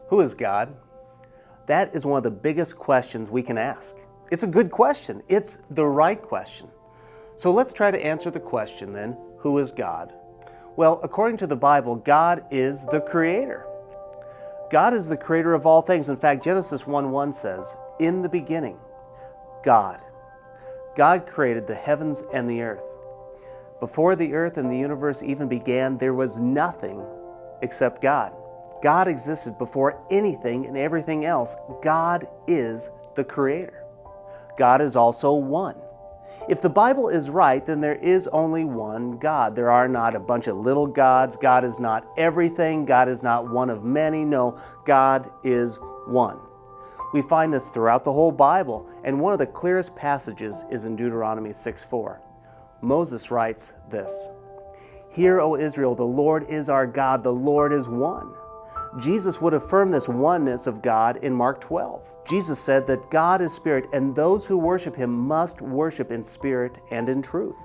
Who is God? That is one of the biggest questions we can ask. It's a good question. It's the right question. So let's try to answer the question then, who is God? Well, according to the Bible, God is the Creator. God is the creator of all things. In fact, Genesis 1:1 says, "In the beginning, God." God created the heavens and the earth. Before the earth and the universe even began, there was nothing except God. God existed before anything and everything else. God is the Creator. God is also one. If the Bible is right, then there is only one God. There are not a bunch of little gods. God is not everything. God is not one of many. No, God is one. We find this throughout the whole Bible, and one of the clearest passages is in Deuteronomy 6:4. Moses writes this, "Hear, O Israel, the Lord is our God, the Lord is one." Jesus would affirm this oneness of God in Mark 12. Jesus said that God is spirit, and those who worship Him must worship in spirit and in truth.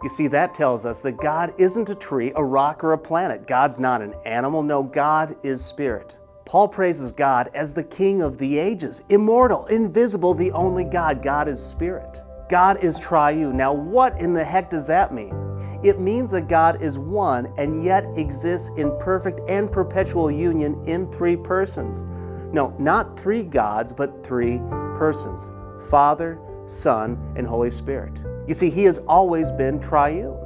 You see, that tells us that God isn't a tree, a rock, or a planet. God's not an animal. No, God is spirit. Paul praises God as the King of the ages, immortal, invisible, the only God. God is spirit. God is triune. Now, what in the heck does that mean? It means that God is one and yet exists in perfect and perpetual union in three persons. No, not three gods, but three persons: Father, Son, and Holy Spirit. You see, He has always been triune.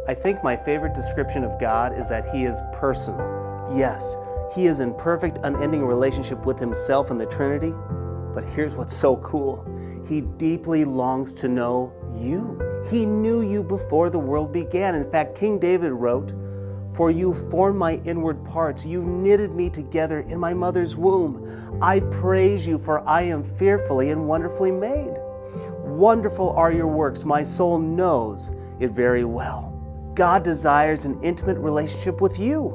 I think my favorite description of God is that He is personal. Yes, He is in perfect, unending relationship with Himself and the Trinity. But here's what's so cool. He deeply longs to know you. He knew you before the world began. In fact, King David wrote, "For you formed my inward parts. You knitted me together in my mother's womb. I praise you, for I am fearfully and wonderfully made. Wonderful are your works. My soul knows it very well." God desires an intimate relationship with you.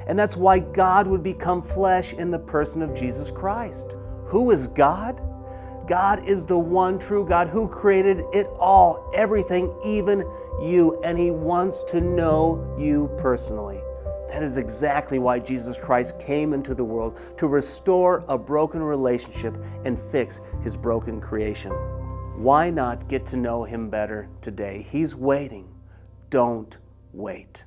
And that's why God would become flesh in the person of Jesus Christ. Who is God? God is the one true God who created it all, everything, even you, and He wants to know you personally. That is exactly why Jesus Christ came into the world, to restore a broken relationship and fix His broken creation. Why not get to know Him better today? He's waiting. Don't wait.